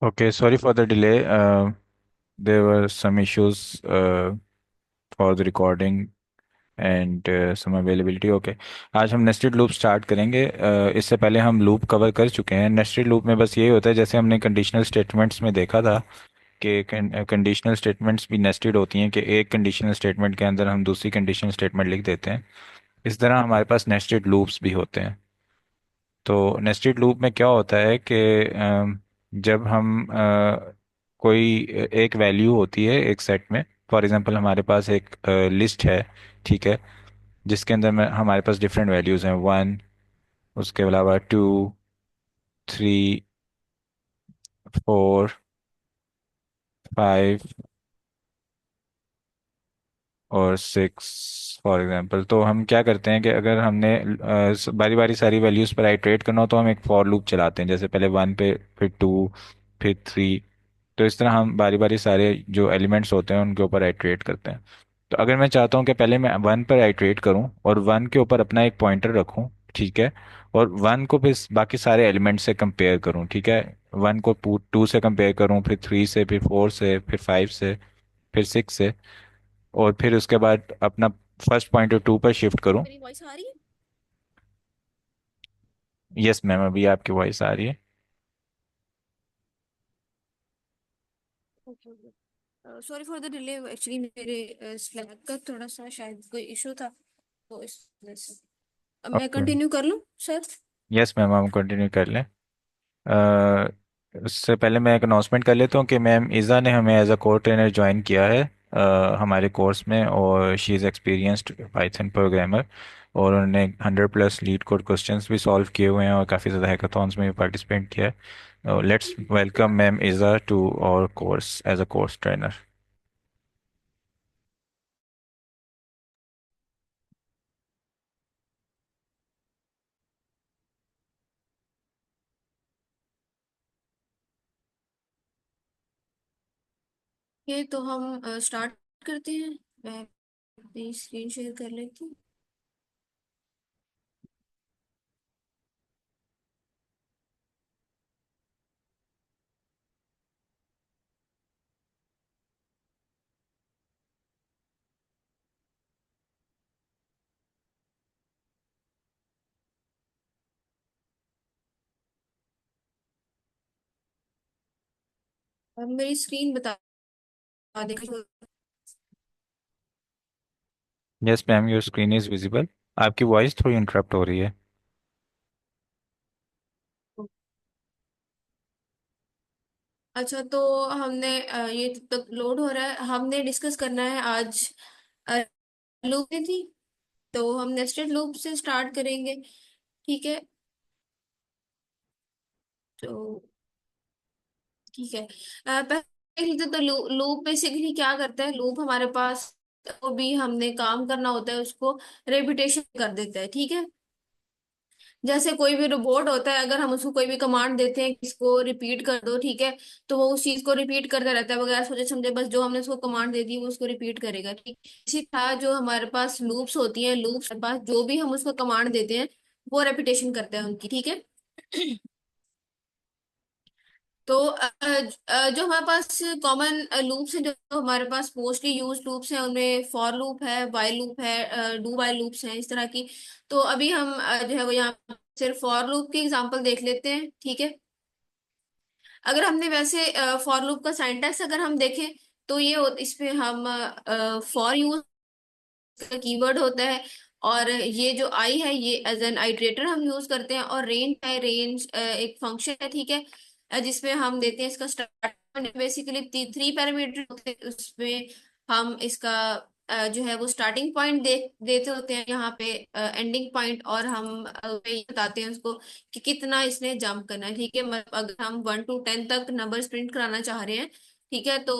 Okay, sorry for the delay. There were some issues for the recording and some availability. Okay, आज हम nested loop start करेंगे। इससे पहले हम loop cover कर चुके हैं। नेस्टेड लूप में बस यही होता है, जैसे हमने कंडीशनल स्टेटमेंट्स में देखा था कि कंडीशनल स्टेटमेंट्स भी नेस्टेड होती हैं, कि एक कंडीशनल स्टेटमेंट के अंदर हम दूसरी कंडीशनल स्टेटमेंट लिख देते हैं। इस तरह हमारे पास नेस्टेड लूप्स भी होते हैं। तो नेस्टेड लूप में क्या होता है कि जब हम कोई एक वैल्यू होती है एक सेट में। फॉर एग्जांपल हमारे पास एक लिस्ट है, ठीक है, जिसके अंदर में हमारे पास डिफरेंट वैल्यूज हैं, 1, उसके अलावा 2, 3, 4, 5 और 6 फॉर एग्जांपल। तो हम क्या करते हैं कि अगर हमने बारी बारी सारी वैल्यूज पर आइटरेट करना हो तो हम एक फॉर लूप चलाते हैं, जैसे पहले 1 पे, फिर 2, फिर 3। तो इस तरह हम बारी बारी सारे जो एलिमेंट्स होते हैं उनके ऊपर आइटरेट करते हैं। तो अगर मैं चाहता हूँ कि पहले मैं 1 पर आइटरेट करूँ और 1 के ऊपर अपना एक पॉइंटर रखूँ, ठीक है, और 1 को फिर बाकी सारे एलिमेंट से कंपेयर करूँ, ठीक है, 1 को 2 से कंपेयर करूँ, फिर 3 से, फिर 4 से, फिर 5 से, फिर 6 से, और फिर उसके बाद अपना फर्स्ट पॉइंटर 2 पर शिफ्ट करूँ। मेरी वॉइस आ रही है? यस मैम, अभी आपकी वॉइस आ रही है। Okay okay. Sorry for the delay, actually मेरे स्लैक का थोड़ा सा शायद कोई इशू था, तो इस वजह से। अब मैं ओके, कंटिन्यू कर लूँ सर? यस मैम, हम कंटिन्यू कर लें। अ, उससे पहले मैं एक अनाउंसमेंट कर लेता हूँ कि मैम इज़ा ने हमें as a core trainer join किया है हमारे कोर्स में, और she is experienced python programmer, और उन्होंने 100+ लीड कोड क्वेश्चंस भी सॉल्व किए हुए हैं और काफ़ी ज़्यादा हैकाथॉन्स में भी पार्टिसिपेट किया है। Let's welcome ma'am Iza to our course as a course trainer. ये तो हम स्टार्ट करते हैं। मैं अपनी स्क्रीन शेयर कर लेती हूँ। अब मेरी स्क्रीन बता दें। Yes ma'am, your screen is visible. आपकी वॉइस थोड़ी इंटरप्ट हो रही है। अच्छा, तो हमने ये तब तक लोड हो रहा है। हमने डिस्कस करना है आज लूप थी, तो हम नेस्टेड लूप से स्टार्ट करेंगे। ठीक है, तो ठीक है। पहले तो लूप बेसिकली क्या करता है? लूप हमारे पास जो भी हमने काम करना होता है उसको रेपिटेशन कर देता है। ठीक है, जैसे कोई भी रोबोट होता है, अगर हम उसको कोई भी कमांड देते हैं कि इसको रिपीट कर दो, ठीक है, तो वो उस चीज को रिपीट करता रहता है बगैर सोचे समझे। बस जो हमने उसको कमांड दे दी वो उसको रिपीट करेगा। ठीक, इसी तरह जो हमारे पास लूप्स होती हैं, लूप्स हमारे पास जो भी हम उसको कमांड देते हैं वो रेपिटेशन करते हैं उनकी। ठीक है। तो जो हमारे पास कॉमन लूप्स हैं, जो हमारे पास मोस्टली यूज लूप्स हैं, उनमें फॉर लूप है, वाइल लूप है, डू वाइल लूप्स हैं, इस तरह की। तो अभी हम जो है वो यहाँ सिर्फ फॉर लूप की एग्जांपल देख लेते हैं। ठीक है, अगर हमने वैसे फॉर लूप का सिंटैक्स अगर हम देखें तो ये इसमें हम फॉर यूज का कीवर्ड होता है, और ये जो आई है ये एज एन आइटरेटर हम यूज करते हैं, और रेंज है, रेंज एक फंक्शन है। ठीक है, जिसमें हम देते हैं इसका स्टार्ट। बेसिकली 3 पैरामीटर होते हैं उसमें। हम इसका जो है वो स्टार्टिंग पॉइंट देते होते हैं यहाँ पे, एंडिंग पॉइंट, और हम ये बताते हैं उसको कि कितना इसने जंप करना है। ठीक है, मतलब अगर हम 1 to 10 तक नंबर प्रिंट कराना चाह रहे हैं, ठीक है, तो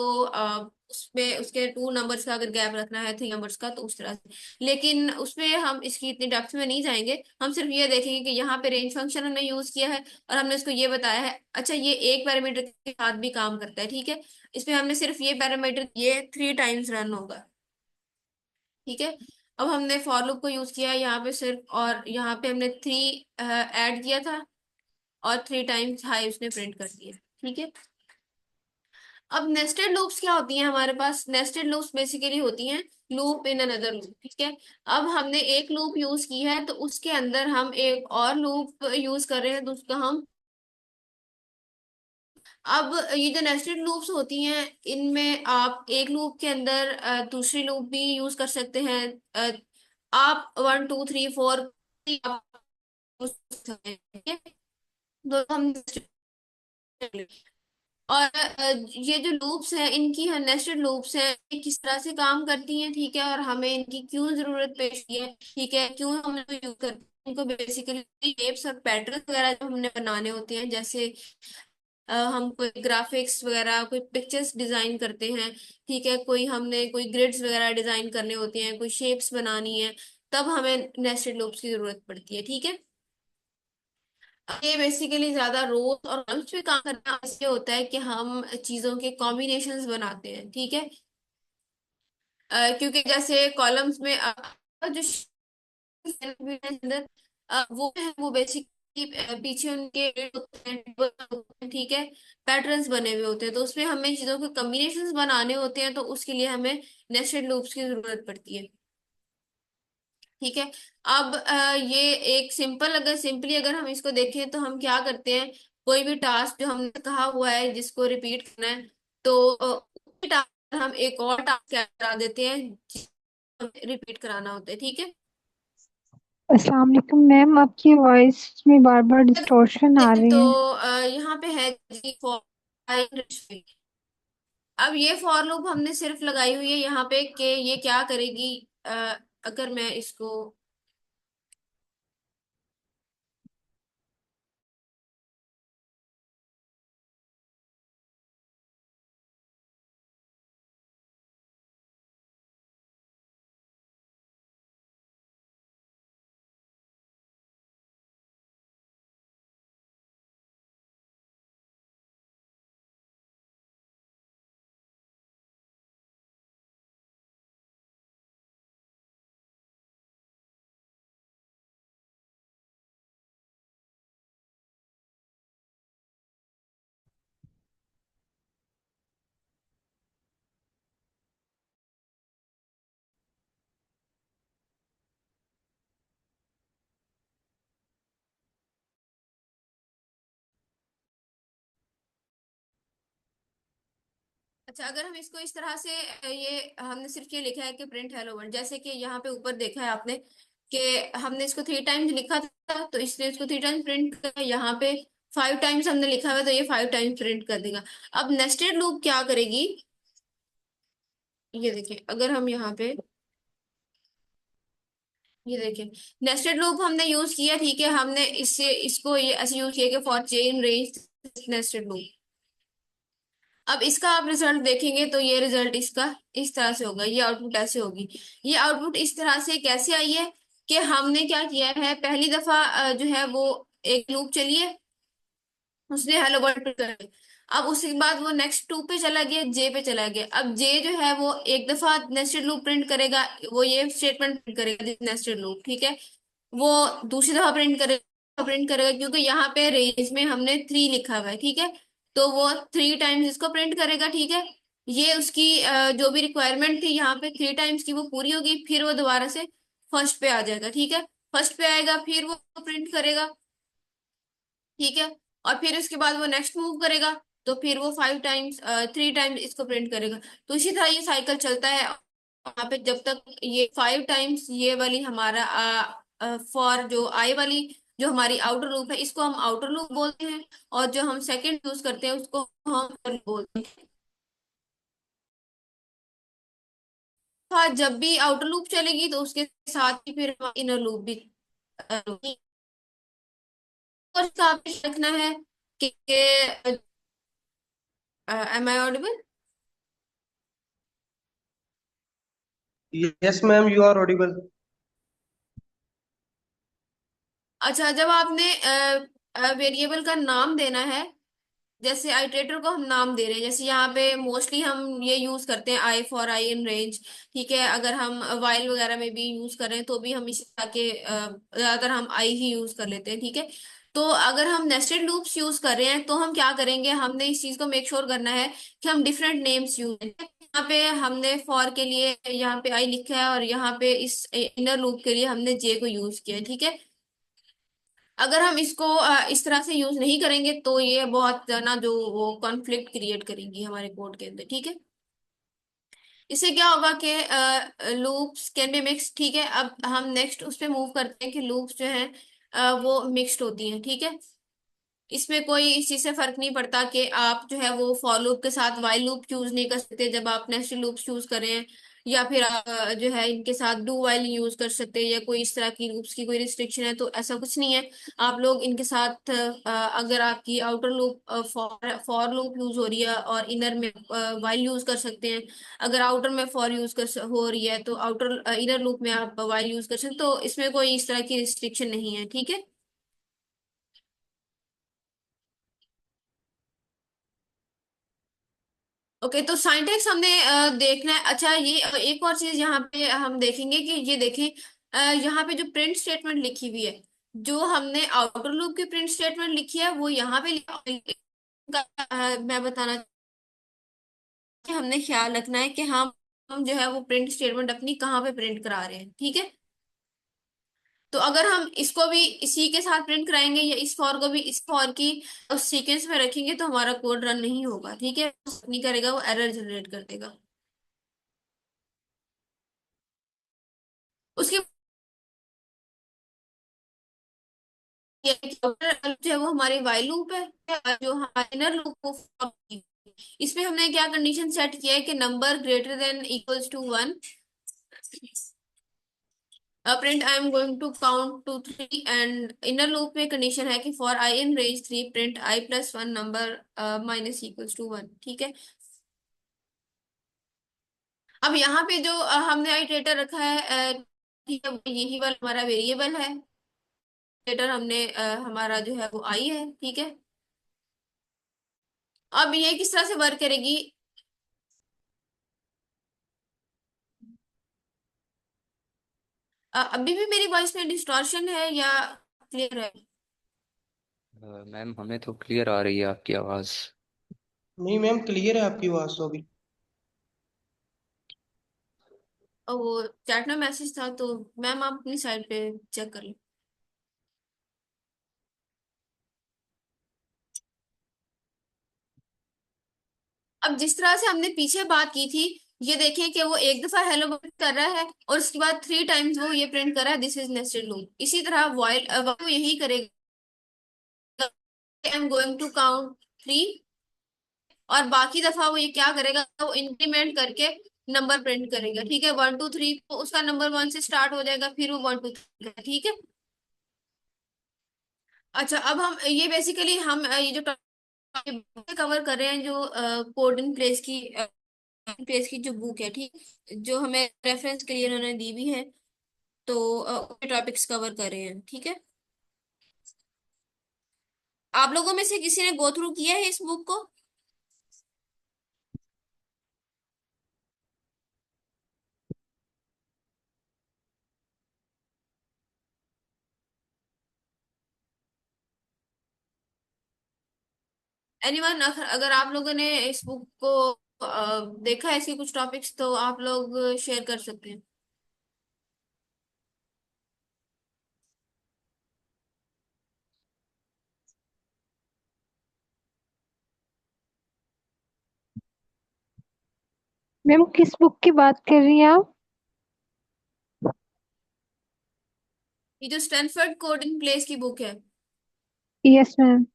उसमें उसके 2 नंबर्स का अगर गैप रखना है, 3 नंबर्स का, तो उस तरह से। लेकिन उसमें हम इसकी इतनी डेप्थ में नहीं जाएंगे। हम सिर्फ ये देखेंगे कि यहाँ पे रेंज फंक्शन हमने यूज किया है और हमने इसको ये बताया है। अच्छा, ये एक पैरामीटर के साथ भी काम करता है। ठीक है, इसमें हमने सिर्फ ये पैरामीटर ये 3 टाइम्स रन होगा। ठीक है, अब हमने फॉर लूप को यूज किया है यहाँ पे सिर्फ, और यहाँ पे हमने 3 ऐड किया था और 3 टाइम्स हाई उसने प्रिंट कर दिया। ठीक है, अब नेस्टेड लूप्स क्या होती हैं हमारे पास? नेस्टेड लूप्स बेसिकली होती हैं लूप इन अनदर लूप, ठीक है। अब हमने एक लूप यूज की है तो उसके अंदर हम एक और लूप यूज कर रहे हैं, तो उसका हम, अब ये जो नेस्टेड लूप्स होती हैं इनमें आप एक लूप के अंदर दूसरी लूप भी यूज कर सकते हैं। अ, आप 1 2 3 4 आप use कर सकते हैं, ठीक है। तो हम और ये जो लूप्स हैं, इनकी नेस्टेड लूप्स हैं, ये किस तरह से काम करती हैं, ठीक है, और हमें इनकी क्यों जरूरत पेश है, ठीक है, क्यों हम इनको यूज करते हैं। इनको बेसिकली शेप्स और पैटर्न वगैरह जो हमने बनाने होते हैं, जैसे हम कोई ग्राफिक्स वगैरह, कोई पिक्चर्स डिजाइन करते हैं, ठीक है, कोई हमने कोई ग्रिड्स वगैरह डिजाइन करने होते हैं, कोई शेप्स बनानी है, तब हमें नेस्टेड लूप्स की जरूरत पड़ती है, ठीक है। ये बेसिकली ज्यादा रोज और कॉलम्स पे काम करना इसलिए होता है कि हम चीजों के कॉम्बिनेशंस बनाते हैं, ठीक है। क्योंकि जैसे कॉलम्स में जो अंदर वो है, वो बेसिकली पीछे उनके होते हैं, ठीक है, पैटर्न्स बने हुए होते हैं, तो उसमें हमें चीजों के कॉम्बिनेशंस बनाने होते हैं, तो उसके लिए हमें नेस्टेड लूप्स की जरूरत पड़ती है, ठीक है। अब ये एक सिंपल, अगर सिंपली अगर हम इसको देखें तो हम क्या करते हैं, कोई भी टास्क जो हमने कहा हुआ है जिसको रिपीट करना है, तो टास्क हम एक और टास्क करा देते हैं, रिपीट कराना होता है, ठीक है। अस्सलाम वालेकुम मैम, आपकी वॉइस में बार बार डिस्टॉर्शन आ देखें रही तो है। यहाँ पे है जी फॉर। अब ये फॉर लूप हमने सिर्फ लगाई हुई है यहाँ पे कि ये क्या करेगी। अगर मैं इसको, अच्छा, अगर हम इसको इस तरह से ये हमने सिर्फ ये लिखा है कि प्रिंट हेलो वर्ल्ड, जैसे कि यहाँ पे ऊपर देखा है आपने कि हमने इसको 3 टाइम्स लिखा था, तो इसने इसको 3 टाइम्स प्रिंट कर, यहाँ पे 5 टाइम्स हमने लिखा हुआ है, तो ये 5 टाइम्स प्रिंट कर देगा। अब नेस्टेड लूप क्या करेगी, ये देखिए, अगर हम यहाँ पे ये देखिए, नेस्टेड लूप हमने यूज किया, ठीक है, हमने इससे इसको ये ऐसे यूज किया कि for chain range nested loop. अब इसका आप रिजल्ट देखेंगे तो ये रिजल्ट इसका इस तरह से होगा, ये आउटपुट ऐसे होगी। ये आउटपुट इस तरह से कैसे आई है कि हमने क्या किया है, पहली दफा जो है वो एक लूप चली है, उसने हेलो वर्ल्ड प्रिंट कर दिया। अब उसके बाद वो नेक्स्ट टू पे चला गया, जे पे चला गया। अब जे जो है वो एक दफा नेस्टेड लूप प्रिंट करेगा, वो ये स्टेटमेंट प्रिंट करेगा नेस्टेड लूप, ठीक है। वो दूसरी दफा प्रिंट करेगा क्योंकि यहाँ पे रेंज में हमने 3 लिखा हुआ है, ठीक है, तो वो 3 टाइम्स इसको प्रिंट करेगा, ठीक है। ये उसकी जो भी रिक्वायरमेंट थी यहाँ पे 3 टाइम्स की, वो पूरी होगी, फिर वो दोबारा से फर्स्ट पे आ जाएगा, ठीक है। फर्स्ट पे आएगा, फिर वो प्रिंट करेगा, ठीक है, और फिर उसके बाद वो नेक्स्ट मूव करेगा, तो फिर वो 5 टाइम्स 3 टाइम्स इसको प्रिंट करेगा। तो इसी तरह ये साइकिल चलता है वहां पे, जब तक ये 5 टाइम्स ये वाली हमारा फॉर जो आई वाली जो हमारी आउटर लूप है, इसको हम आउटर लूप बोलते हैं, और जो हम सेकंड यूज करते हैं उसको हम for loop बोलते हैं। हाँ, जब भी आउटर लूप चलेगी तो उसके साथ ही फिर इनर लूप भी और इसका आपको रखना है कि am I audible? Yes, ma'am, you are audible. अच्छा, जब आपने वेरिएबल का नाम देना है, जैसे आइटरेटर को हम नाम दे रहे हैं, जैसे यहाँ पे मोस्टली हम ये यूज करते हैं I for I in range, ठीक है। अगर हम वाइल वगैरह में भी यूज कर रहे हैं तो भी हम इसी तरह के ज्यादातर हम आई ही यूज कर लेते हैं, ठीक है। तो अगर हम नेस्टेड लूप्स यूज कर रहे हैं तो हम क्या करेंगे, हमने इस चीज को मेक श्योर करना है कि हम डिफरेंट नेम्स यूज करें। यहाँ पे हमने फॉर के लिए यहाँ पे आई लिखा है, और यहाँ पे इस इनर लूप के लिए हमने जे को यूज किया है, ठीक है। अगर हम इसको इस तरह से यूज नहीं करेंगे तो ये बहुत ना जो वो कॉन्फ्लिक्ट क्रिएट करेंगी हमारे कोड के अंदर, ठीक है। इससे क्या होगा कि लूप्स कैन बी मिक्स, ठीक है। अब हम नेक्स्ट उस पे मूव करते हैं कि लूप्स जो है वो मिक्स्ड होती हैं, ठीक है। इसमें कोई इस चीज से फर्क नहीं पड़ता कि आप जो है वो फॉर लूप के साथ वाइल लूप यूज नहीं कर सकते जब आप नेस्टेड लूप्स यूज करें, या फिर आप जो है इनके साथ डू वाइल यूज कर सकते हैं, या कोई इस तरह की लूप्स की कोई रिस्ट्रिक्शन है, तो ऐसा कुछ नहीं है। आप लोग इनके साथ अगर आपकी outer loop for loop use हो रही है और इनर में वाइल यूज कर सकते हैं। अगर आउटर में फॉर यूज हो रही है तो आउटर इनर लूप में आप वाइल यूज कर सकते हैं, तो इसमें कोई इस तरह की रिस्ट्रिक्शन नहीं है, ठीक है। ओके, तो साइंटेक्स हमने देखना है। अच्छा, ये एक और चीज यहाँ पे हम देखेंगे कि ये देखें, यहाँ पे जो प्रिंट स्टेटमेंट लिखी हुई है, जो हमने आउटर लूप की प्रिंट स्टेटमेंट लिखी है वो यहाँ पे मैं बताना कि हमने ख्याल रखना है कि हम जो है वो प्रिंट स्टेटमेंट अपनी कहाँ पे प्रिंट करा रहे हैं, ठीक है। तो अगर हम इसको भी इसी के साथ प्रिंट कराएंगे या इस फॉर को भी इस फॉर की उस सीक्वेंस में रखेंगे तो हमारा कोड रन नहीं होगा, ठीक है, नहीं करेगा, वो एरर जनरेट कर देगा। उसके ये जो है वो हमारी वाइल लूप है, जो हमारे इनर लूप को form की। इसमें हमने क्या कंडीशन सेट किया है कि number greater than equals to 1, print I am going to count to 3, and inner loop में कंडीशन है कि for I in range 3 print I plus 1 number minus equals to 1, ठीक है। अब यहाँ पे जो हमने आइटरेटर रखा है, ठीक है, यही वाला हमारा वेरिएबल है। आइटरेटर हमने हमारा जो है वो आई है, ठीक है। अब ये किस तरह से वर्क करेगी। अभी भी मेरी वॉइस में डिस्टॉर्शन है या क्लियर है? मैम हमें तो क्लियर आ रही है आपकी आवाज़। नहीं मैम, क्लियर है आपकी आवाज तो अभी। और वो चैट में मैसेज था, तो मैम आप अपनी साइड पे चेक कर लो। अब जिस तरह से हमने पीछे बात की थी, ये देखें कि वो एक दफा हेलो कर रहा है और उसके बाद 3 टाइम्स वो ये प्रिंट कर रहा है दिस इज नेस्टेड लूप। इसी तरह वाइल वो यही करेगा, I am going to count 3, और बाकी दफा वो ये क्या करेगा, वो इंक्रीमेंट करके नंबर प्रिंट करेगा, ठीक है। 1 2 3, तो उसका नंबर 1 से स्टार्ट हो जाएगा, फिर वो 1 2 3, ठीक है। अच्छा, अब हम ये बेसिकली हम ये जो कवर कर रहे हैं, जो कोड इन प्लेस की जो बुक है, ठीक, जो हमें रेफरेंस के लिए उन्होंने दी हुई है, तो टॉपिक्स कवर कर रहे हैं, ठीक है। आप लोगों में से किसी ने गो थ्रू किया है इस बुक को? एनीवन, अगर आप लोगों ने इस बुक को देखा है, इसके कुछ टॉपिक्स, तो आप लोग शेयर कर सकते हैं। मैम किस बुक की बात कर रही हैं आप? ये जो स्टैनफोर्ड कोड इन प्लेस की बुक है। Yes ma'am.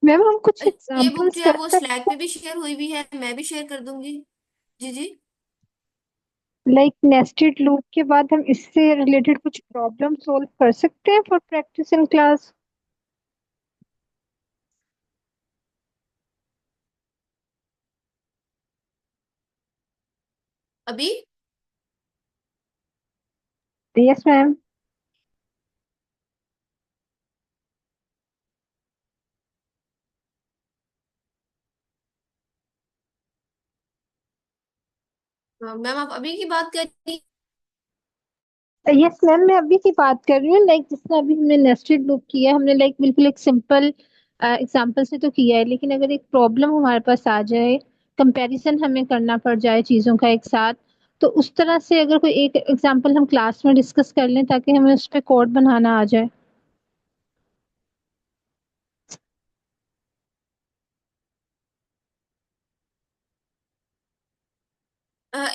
मैम हम कुछ ये बुक एग्जांपल्स जो है कर वो स्लैक सकते पे भी शेयर हुई भी है, मैं भी शेयर कर दूंगी। जी जी। हैं, लाइक नेस्टेड लूप के बाद हम इससे रिलेटेड कुछ प्रॉब्लम सोल्व कर सकते हैं फॉर प्रैक्टिस इन क्लास। अभी यस मैम। मैम आप अभी की बात कर रही। यस मैम, मैं अभी की बात कर रही हूँ, लाइक जिसने अभी हमने नेस्टेड लूप किया है, हमने लाइक बिल्कुल एक सिंपल एग्जांपल से तो किया है, लेकिन अगर एक प्रॉब्लम हमारे पास आ जाए, कंपैरिजन हमें करना पड़ जाए चीजों का एक साथ, तो उस तरह से अगर कोई एक एग्जांपल हम क्लास में डिस्कस कर लें ताकि हमें उस पर कोड बनाना आ जाए।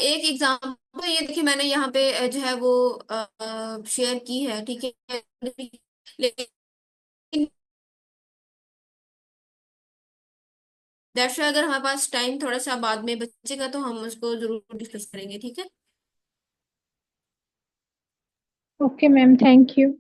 एक एग्जांपल ये देखिए, मैंने यहाँ पे जो है वो शेयर की है, ठीक है। लेकिन दैट्स अगर हमारे पास टाइम थोड़ा सा बाद में बचेगा तो हम उसको जरूर डिस्कस करेंगे, ठीक है। Okay ma'am, thank you.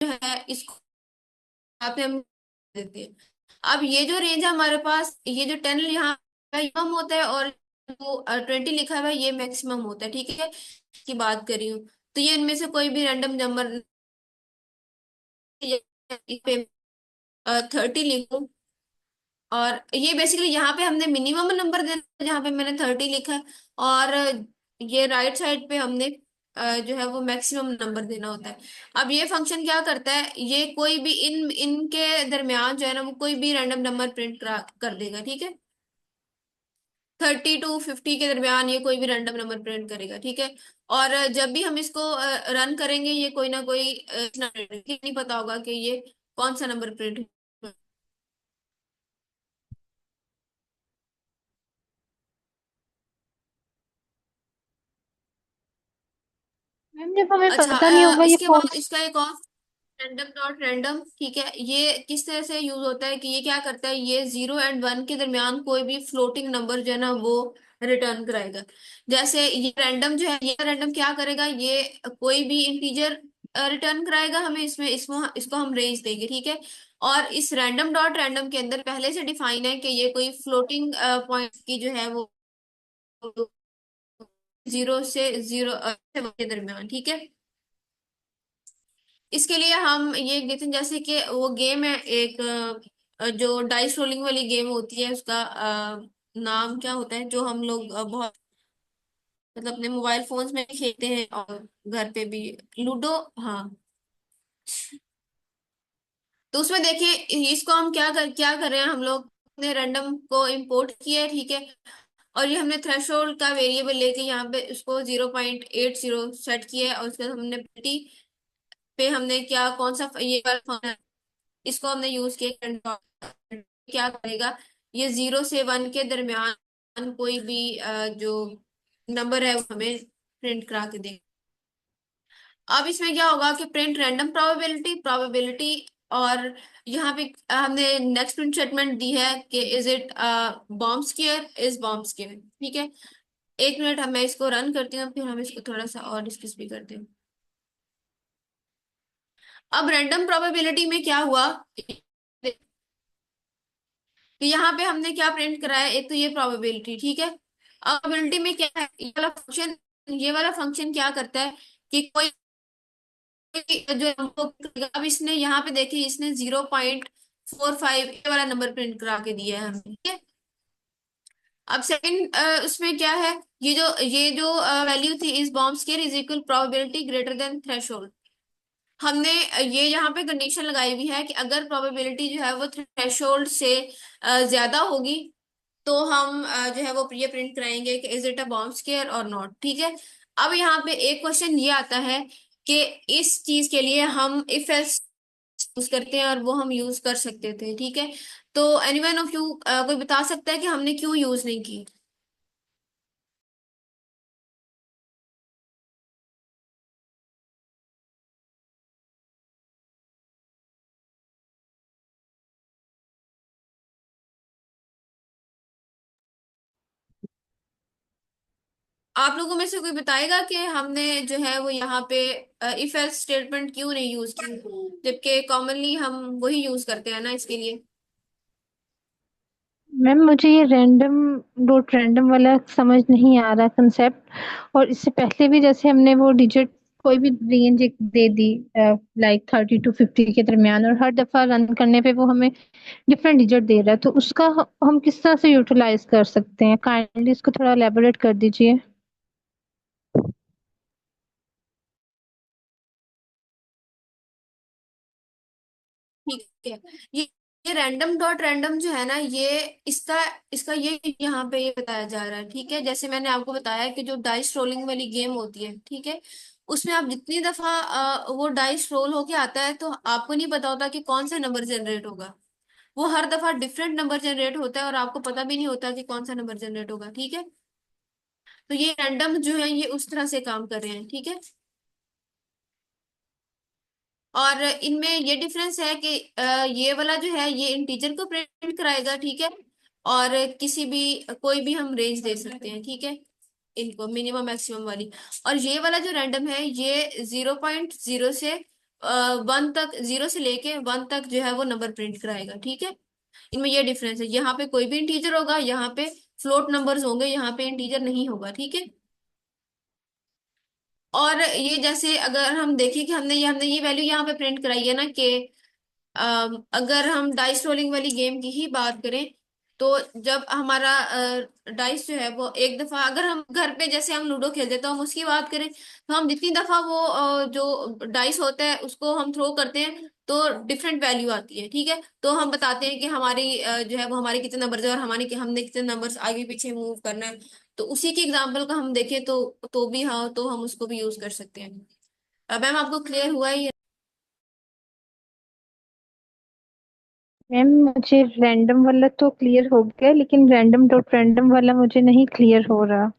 जो है इसको आप हम देते हैं। अब ये जो रेंज है हमारे पास, ये जो 10 यहाँ मिनिमम होता है और जो 20 लिखा हुआ है ये मैक्सिमम होता है, ठीक है। की बात कर रही हूँ, तो ये इनमें से कोई भी रैंडम नंबर पे 30 लिखूं, और ये बेसिकली यहाँ पे हमने मिनिमम नंबर देना है, जहाँ पे मैंने 30 लिखा है। और ये राइट साइड पे हमने जो है वो मैक्सिमम नंबर देना होता है। अब ये फंक्शन क्या करता है, ये कोई भी इनके दरमियान जो है ना, वो कोई भी रैंडम नंबर प्रिंट कर देगा, ठीक है। 30 to 50 के दरमियान ये कोई भी रैंडम नंबर प्रिंट करेगा, ठीक है। और जब भी हम इसको रन करेंगे, ये कोई ना कोई नहीं पता होगा कि ये कौन सा नंबर प्रिंट। मैम जब हमें अच्छा, पता नहीं होगा ये इसके कौन। बाद इसका एक और रैंडम डॉट रैंडम, ठीक है। ये किस तरह से यूज होता है कि ये क्या करता है, ये 0 और 1 के दरमियान कोई भी फ्लोटिंग नंबर जो है ना वो रिटर्न कराएगा। जैसे ये रैंडम जो है, ये रैंडम क्या करेगा, ये कोई भी इंटीजर रिटर्न कराएगा हमें, इसमें इसमें इसको हम रेंज देंगे, ठीक है। और इस रैंडम डॉट रैंडम के अंदर पहले से डिफाइन है कि ये कोई फ्लोटिंग पॉइंट की जो है वो 0 से 0 के दरमियान, ठीक है। इसके लिए हम ये देखते हैं, जैसे कि वो गेम है एक जो डाइस रोलिंग वाली गेम होती है, उसका नाम क्या होता है, जो हम लोग बहुत मतलब अपने मोबाइल फोन्स में भी खेलते हैं और घर पे भी, लूडो। हाँ, तो उसमें देखिए, इसको हम क्या कर रहे हैं, हम लोग ने रैंडम को इंपोर्ट किया है, ठीक है। और ये हमने थ्रेशोल्ड का वेरिएबल लेके यहाँ पे उसको 0.80 सेट किया है, और उसके बाद हमने पे हमने क्या कौन सा ये वाला इसको हमने यूज किया। क्या करेगा, ये 0 से 1 के दरमियान कोई भी जो नंबर है वो हमें प्रिंट करा के देगा। अब इसमें क्या होगा कि प्रिंट रैंडम प्रोबेबिलिटी प्रोबेबिलिटी, और यहाँ पे हमने नेक्स्ट प्रिंट स्टेटमेंट दी है कि is it bomb square, is bomb square, ठीक है। एक मिनट, हम मैं इसको रन करती हूँ, फिर हम इसको थोड़ा सा और डिस्कस भी करते हैं। अब रैंडम प्रोबेबिलिटी में क्या हुआ कि यहाँ पे हमने क्या प्रिंट कराया, एक तो ये प्रोबेबिलिटी, ठीक है। अब प्रोबेबिलिटी में क्या है, ये वाला फंक्शन क्या करता है कि कोई जो हमको, अब इसने यहाँ पे देखिए, इसने 0.45 वाला नंबर प्रिंट करा के दिया है हमें, ठीक है। अब सेकंड उसमें क्या है, ये जो वैल्यू थी, इस bomb square is equal probability greater than threshold. हमने ये यहाँ पे कंडीशन लगाई हुई है कि अगर प्रोबेबिलिटी जो है वो थ्रेशोल्ड से ज्यादा होगी तो हम जो है वो ये प्रिंट कराएंगे कि is it a bomb square और नॉट। ठीक है। अब यहाँ पे एक क्वेश्चन ये आता है कि इस चीज के लिए हम इफ एल्स यूज करते हैं और वो हम यूज कर सकते थे। ठीक है। तो एनीवन ऑफ यू कोई बता सकता है कि हमने क्यों यूज नहीं की? आप लोगों में से कोई बताएगा कि हमने जो है वो यहाँ पे इफ एल्स स्टेटमेंट क्यों नहीं यूज की, जबकि कॉमनली हम वही यूज करते हैं ना इसके लिए। मैम मुझे ये रैंडम डॉट रैंडम वाला समझ नहीं आ रहा कंसेप्ट। और इससे पहले भी जैसे हमने वो डिजिट कोई भी रेंज एक दे दी लाइक 30 to 50 के दरमियान, और हर दफा रन करने पे वो हमें डिफरेंट डिजिट दे रहा है, तो उसका हम किस तरह से यूटिलाइज कर सकते हैं? काइंडली इसको थोड़ा एलेबोरेट कर दीजिए। ठीक है। ये ये रैंडम डॉट रैंडम जो है ना, ये इसका इसका ये यहाँ पे ये बताया जा रहा है। ठीक है। जैसे मैंने आपको बताया कि जो डाइस रोलिंग वाली गेम होती है, ठीक है, उसमें आप जितनी दफा वो डाइस रोल होके आता है तो आपको नहीं पता होता कि कौन सा नंबर जनरेट होगा। वो हर दफा डिफरेंट नंबर जनरेट होता है और आपको पता भी नहीं होता कि कौन सा नंबर जनरेट होगा। ठीक है। तो ये रैंडम जो है ये उस तरह से काम कर रहे हैं। ठीक है। और इनमें ये डिफरेंस है कि ये वाला जो है ये इंटीजर को प्रिंट कराएगा। ठीक है। और किसी भी कोई भी हम रेंज दे सकते हैं। ठीक है। इनको मिनिमम मैक्सिमम वाली। और ये वाला जो रैंडम है ये 0.0 से 1 तक, 0 से लेके 1 तक जो है वो नंबर प्रिंट कराएगा। ठीक है। इनमें ये डिफरेंस है, यहाँ पे कोई भी इंटीजर होगा, यहाँ पे फ्लोट नंबर्स होंगे, यहाँ पे इंटीजर नहीं होगा। ठीक है। और ये जैसे अगर हम देखें कि हमने ये वैल्यू यहाँ पे प्रिंट कराई है ना कि अगर हम डाइस रोलिंग वाली गेम की ही बात करें तो जब हमारा डाइस जो है वो एक दफा, अगर हम घर पे जैसे हम लूडो खेलते तो हम उसकी बात करें तो हम जितनी दफा वो जो डाइस होता है उसको हम थ्रो करते हैं तो डिफरेंट वैल्यू आती है। ठीक है। तो हम बताते हैं कि हमारी जो है वो हमारे कितने नंबर है और हमने कितने नंबर्स आगे पीछे मूव करना है। तो उसी के एग्जाम्पल का हम देखें तो भी, हाँ, तो हम उसको भी यूज कर सकते हैं। मैम आपको क्लियर हुआ ही है? मैम मुझे रैंडम वाला तो क्लियर हो गया, लेकिन रैंडम डॉट रैंडम वाला मुझे नहीं क्लियर हो रहा।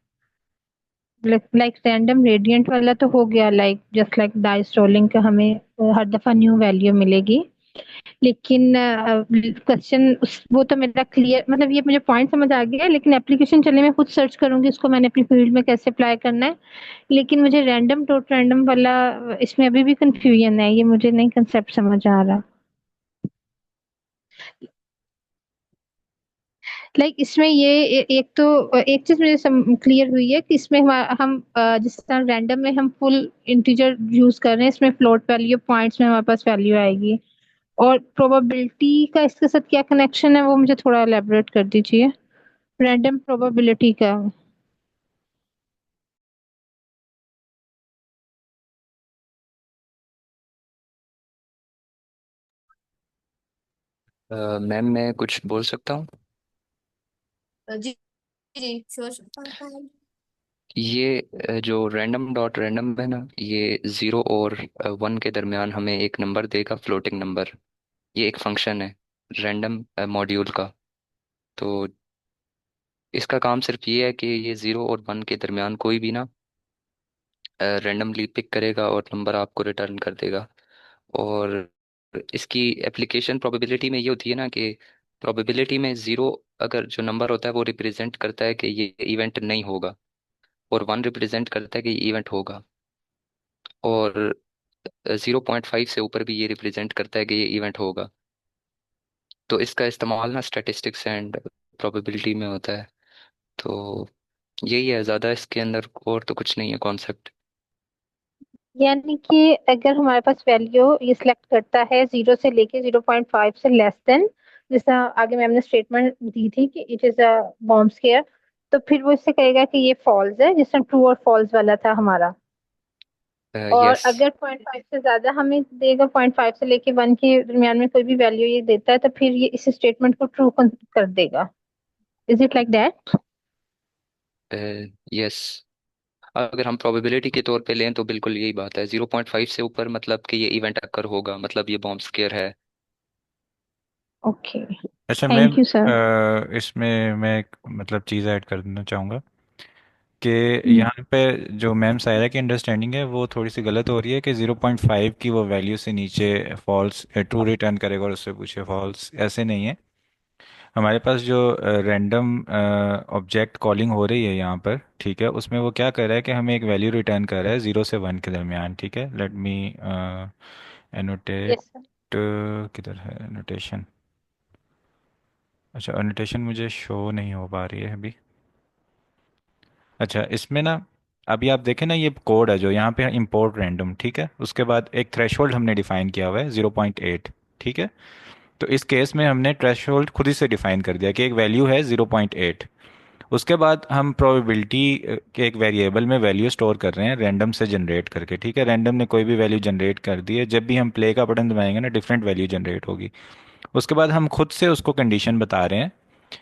लाइक रैंडम रेडियंट वाला तो हो गया, like just like dice rolling का हमें हर दफा न्यू वैल्यू मिलेगी। लेकिन क्वेश्चन उस वो तो मेरा क्लियर, मतलब ये मुझे पॉइंट समझ आ गया, लेकिन एप्लीकेशन चले मैं खुद सर्च करूंगी इसको मैंने अपनी फील्ड में कैसे अप्लाई करना है। लेकिन मुझे रैंडम डॉट रैंडम वाला इसमें अभी भी कंफ्यूजन है, ये मुझे नहीं कंसेप्ट समझ आ रहा। लाइक इसमें ये एक तो एक चीज मुझे क्लियर हुई है कि इसमें हम जिस तरह रैंडम में हम फुल इंटीजर यूज कर रहे हैं, इसमें फ्लोट वैल्यू पॉइंट्स में हमारे पास वैल्यू आएगी। और प्रोबेबिलिटी का इसके साथ क्या कनेक्शन है वो मुझे थोड़ा एलेबोरेट कर दीजिए, रैंडम प्रोबेबिलिटी का। मैम मैं कुछ बोल सकता हूँ? जी जी श्योर। ये जो रैंडम डॉट रैंडम है ना, ये 0 और 1 के दरमियान हमें एक नंबर देगा, फ्लोटिंग नंबर। ये एक फंक्शन है रैंडम मॉड्यूल का। तो इसका काम सिर्फ ये है कि ये 0 और 1 के दरमियान कोई भी ना रैंडमली पिक करेगा और नंबर आपको रिटर्न कर देगा। और इसकी एप्लीकेशन प्रोबेबिलिटी में ये होती है ना कि प्रोबेबिलिटी में 0 अगर जो नंबर होता है वो रिप्रेजेंट करता है कि ये इवेंट नहीं होगा, और 1 रिप्रेजेंट करता है कि ये इवेंट होगा, और 0.5 से ऊपर भी ये रिप्रेजेंट करता है कि ये इवेंट होगा। तो इसका इस्तेमाल ना स्टैटिस्टिक्स एंड प्रोबेबिलिटी में होता है। तो यही है, ज़्यादा इसके अंदर और तो कुछ नहीं है कॉन्सेप्ट। यानी कि अगर हमारे पास वैल्यू ये सिलेक्ट करता है 0 से लेके 0.5 से लेस देन, जैसा आगे मैम ने स्टेटमेंट दी थी कि it is a bomb square, तो फिर वो इससे कहेगा कि ये फॉल्स है, जिसमें ट्रू और फॉल्स वाला था हमारा। और यस। अगर 0.5 से ज्यादा हमें देगा, 0.5 से लेके 1 के दरमियान में कोई भी वैल्यू ये देता है, तो फिर ये इस स्टेटमेंट को ट्रू कर देगा। Is it like that? Yes, अगर हम प्रोबेबिलिटी के तौर पे लें तो बिल्कुल यही बात है। 0.5 से ऊपर मतलब कि ये इवेंट अकर होगा, मतलब ये बॉम्ब स्केयर है। ओके, अच्छा मैम, थैंक यू सर। इसमें मैं एक मतलब चीज़ ऐड कर देना चाहूँगा कि यहाँ पे जो मैम सायरा की अंडरस्टैंडिंग है वो थोड़ी सी गलत हो रही है कि 0.5 की वो वैल्यू से नीचे फॉल्स ट्रू रिटर्न करेगा और उससे पूछे फॉल्स, ऐसे नहीं है। हमारे पास जो रैंडम ऑब्जेक्ट कॉलिंग हो रही है यहाँ पर, ठीक है, उसमें वो क्या कर रहा है कि हमें एक वैल्यू रिटर्न कर रहा है 0 से 1 के दरमियान, ठीक है। Let me annotate, yes sir. किधर है एनोटेशन? अच्छा, एनोटेशन मुझे शो नहीं हो पा रही है अभी। अच्छा, इसमें ना अभी आप देखें ना, ये कोड है जो यहाँ पे इंपोर्ट रैंडम, ठीक है, उसके बाद एक थ्रेशोल्ड हमने डिफाइन किया हुआ है 0.8, ठीक है। तो इस केस में हमने थ्रेशोल्ड खुद ही से डिफाइन कर दिया कि एक वैल्यू है 0.8। उसके बाद हम प्रोबेबिलिटी के एक वेरिएबल में वैल्यू स्टोर कर रहे हैं रैंडम से जनरेट करके, ठीक है। रैंडम ने कोई भी वैल्यू जनरेट कर दी है, जब भी हम प्ले का बटन दबाएंगे ना डिफरेंट वैल्यू जनरेट होगी। उसके बाद हम खुद से उसको कंडीशन बता रहे हैं,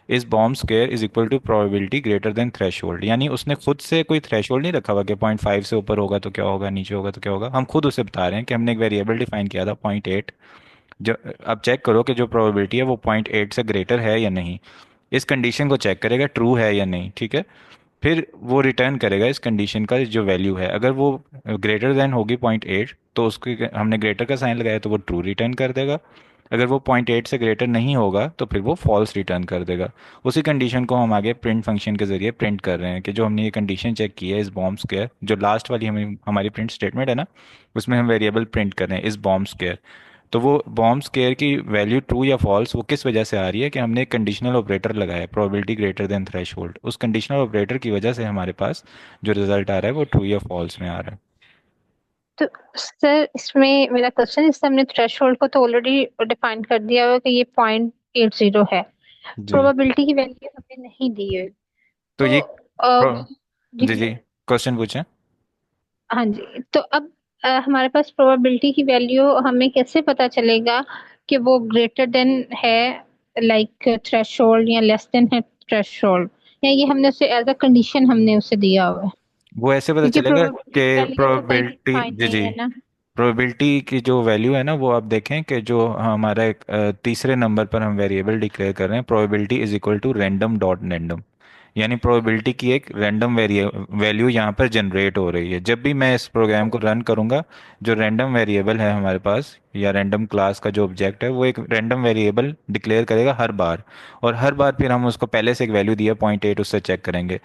इस bomb square is equal to probability greater than threshold. यानी उसने खुद से कोई थ्रेशोल्ड नहीं रखा हुआ कि 0.5 से ऊपर होगा तो क्या होगा, नीचे होगा तो क्या होगा। हम खुद उसे बता रहे हैं कि हमने एक वेरिएबल डिफाइन किया था 0.8। जो अब चेक करो कि जो प्रोबेबिलिटी है वो 0.8 से ग्रेटर है या नहीं। इस कंडीशन को चेक करेगा ट्रू है या नहीं, ठीक है। फिर वो रिटर्न करेगा इस कंडीशन का जो वैल्यू है। अगर वो ग्रेटर देन होगी 0.8 तो उसकी हमने ग्रेटर का साइन लगाया तो वो ट्रू रिटर्न कर देगा। अगर वो 0.8 से ग्रेटर नहीं होगा तो फिर वो फॉल्स रिटर्न कर देगा। उसी कंडीशन को हम आगे प्रिंट फंक्शन के जरिए प्रिंट कर रहे हैं कि जो हमने ये कंडीशन चेक की है इस बॉम्ब स्क्वायर, जो लास्ट वाली हमें हमारी प्रिंट स्टेटमेंट है ना, उसमें हम वेरिएबल प्रिंट कर रहे हैं इस बॉम्ब स्क्वायर। तो वो बॉम्ब स्केयर की वैल्यू ट्रू या फॉल्स वो किस वजह से आ रही है कि हमने एक कंडीशनल ऑपरेटर लगाया है प्रोबेबिलिटी ग्रेटर देन थ्रेशोल्ड। उस कंडीशनल ऑपरेटर की वजह से हमारे पास जो रिजल्ट आ रहा है वो ट्रू या फॉल्स में आ रहा है। तो सर इसमें मेरा क्वेश्चन, इससे हमने थ्रेशोल्ड को तो ऑलरेडी डिफाइन कर दिया हुआ कि ये 0.80 है। जी। प्रोबेबिलिटी की वैल्यू हमें नहीं दी है। तो तो ये जी जी जी, क्वेश्चन पूछें। हाँ जी। तो अब हमारे पास प्रोबेबिलिटी की वैल्यू हमें कैसे पता चलेगा कि वो ग्रेटर देन है, लाइक थ्रेशोल्ड, या लेस देन है थ्रेशोल्ड, या ये हमने उसे एज अ कंडीशन हमने उसे दिया हुआ है? वो ऐसे पता क्योंकि चलेगा प्रोबेबिलिटी की कि वैल्यू तो कहीं भी प्रोबेबिलिटी, डिफाइन जी नहीं जी, है ना। प्रोबेबिलिटी की जो वैल्यू है ना वो आप देखें कि जो हमारा एक तीसरे नंबर पर हम वेरिएबल डिक्लेयर कर रहे हैं, probability is equal to random dot random. यानी प्रोबेबिलिटी की एक रैंडम वैल्यू यहाँ पर जनरेट हो रही है। जब भी मैं इस प्रोग्राम को रन करूँगा, जो रैंडम वेरिएबल है हमारे पास या रैंडम क्लास का जो ऑब्जेक्ट है वो एक रैंडम वेरिएबल डिक्लेयर करेगा हर बार। और हर बार फिर हम उसको पहले से एक वैल्यू दिया 0.8 उससे चेक करेंगे।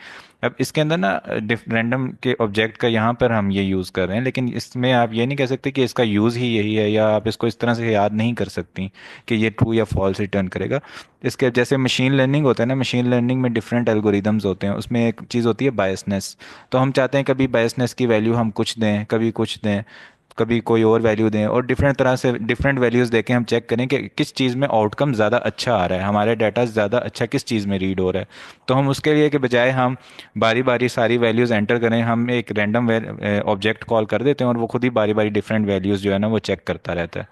अब इसके अंदर ना रैंडम के ऑब्जेक्ट का यहाँ पर हम ये यूज़ कर रहे हैं, लेकिन इसमें आप ये नहीं कह सकते कि इसका यूज़ ही यही है, या आप इसको इस तरह से याद नहीं कर सकती कि ये ट्रू या फॉल्स रिटर्न करेगा। इसके जैसे मशीन लर्निंग होता है ना, मशीन लर्निंग में डिफरेंट एल्गोरिदम्स होते हैं, उसमें एक चीज़ होती है बायसनेस। तो हम चाहते हैं कभी बायसनेस की वैल्यू हम कुछ दें, कभी कुछ दें, कभी कोई और वैल्यू दें, और डिफरेंट तरह से डिफरेंट वैल्यूज़ देके हम चेक करें कि किस चीज़ में आउटकम ज़्यादा अच्छा आ रहा है, हमारे डाटा ज़्यादा अच्छा किस चीज़ में रीड हो रहा है। तो हम उसके लिए के बजाय हम बारी बारी सारी वैल्यूज़ एंटर करें, हम एक रैंडम ऑब्जेक्ट कॉल कर देते हैं और वो खुद ही बारी बारी डिफरेंट वैल्यूज़ जो है ना वो चेक करता रहता है।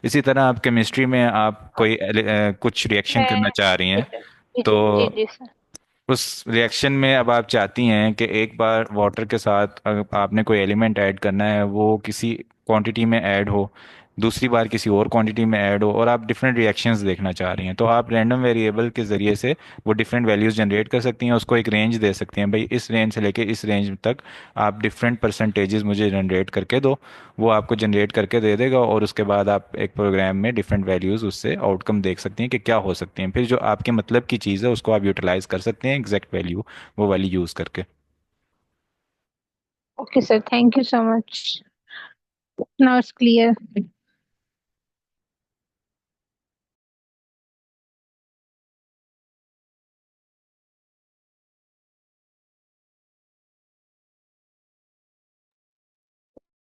इसी तरह आप केमिस्ट्री में आप कोई कुछ रिएक्शन करना मैं चाह रही जी हैं, सर, जी तो जी जी जी सर। उस रिएक्शन में अब आप चाहती हैं कि एक बार वाटर के साथ अगर आपने कोई एलिमेंट ऐड करना है वो किसी क्वांटिटी में ऐड हो, दूसरी बार किसी और क्वांटिटी में ऐड हो, और आप डिफरेंट रिएक्शंस देखना चाह रही हैं, तो आप रैंडम वेरिएबल के ज़रिए से वो डिफरेंट वैल्यूज़ जनरेट कर सकती हैं। उसको एक रेंज दे सकती हैं, भाई इस रेंज से लेके इस रेंज तक आप डिफरेंट परसेंटेजेस मुझे जनरेट करके दो। वो आपको जनरेट करके दे देगा और उसके बाद आप एक प्रोग्राम में डिफरेंट वैल्यूज़ उससे आउटकम देख सकती हैं कि क्या हो सकती हैं। फिर जो आपके मतलब की चीज़ है उसको आप यूटिलाइज कर सकते हैं एग्जैक्ट वैल्यू वो वाली यूज़ करके। Okay sir, thank you so much. Now it's clear.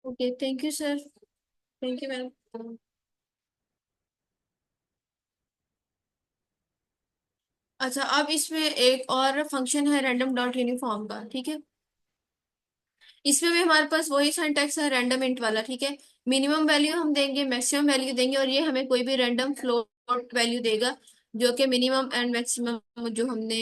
Okay, thank you sir. Thank you ma'am. अच्छा, अब इसमें एक और फंक्शन है रैंडम डॉट यूनिफॉर्म का, ठीक है। इसमें भी हमारे पास वही सिंटैक्स है रैंडम इंट वाला, ठीक है। मिनिमम वैल्यू हम देंगे, मैक्सिमम वैल्यू देंगे, और ये हमें कोई भी रैंडम फ्लोट वैल्यू देगा जो कि मिनिमम एंड मैक्सिमम जो हमने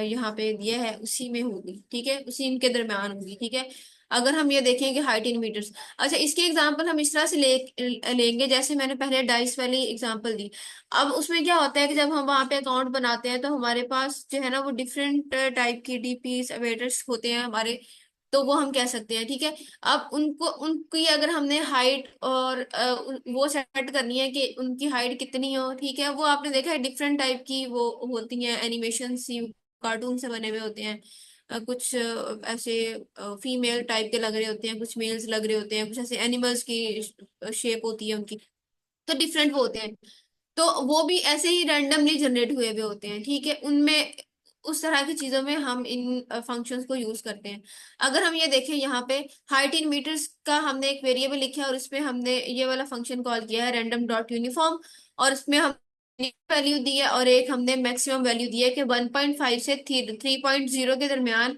यहाँ पे दिया है उसी में होगी, ठीक है, उसी इनके दरम्यान होगी, ठीक है। अगर हम ये देखें कि हाइट इन मीटर्स, अच्छा इसके एग्जांपल हम इस तरह से लेंगे जैसे मैंने पहले डाइस वाली एग्जांपल दी। अब उसमें क्या होता है कि जब हम वहां पे अकाउंट बनाते हैं तो हमारे पास जो है ना वो डिफरेंट टाइप की डीपीस अवेटर्स होते हैं हमारे, तो वो हम कह सकते हैं, ठीक है। अब उनको उनकी अगर हमने हाइट और वो सेट करनी है कि उनकी हाइट कितनी हो, ठीक है, वो आपने देखा है डिफरेंट टाइप की वो होती हैं एनिमेशन सी, कार्टून से बने हुए होते हैं। कुछ ऐसे फीमेल टाइप के लग रहे होते हैं, कुछ मेल्स लग रहे होते हैं, कुछ ऐसे एनिमल्स की शेप होती है उनकी, तो डिफरेंट वो होते हैं। तो वो भी ऐसे ही रैंडमली जनरेट हुए हुए होते हैं, ठीक है। उनमें उस तरह की चीजों में हम इन फंक्शंस को यूज करते हैं। अगर हम ये देखें यहाँ पे हाइट इन मीटर्स का हमने एक वेरिएबल लिखा है और इसमें हमने ये वाला फंक्शन कॉल किया है रैंडम डॉट यूनिफॉर्म, और इसमें हम वैल्यू दी है और एक हमने मैक्सिमम वैल्यू दी है कि 1.5 से 3.0 के दरमियान,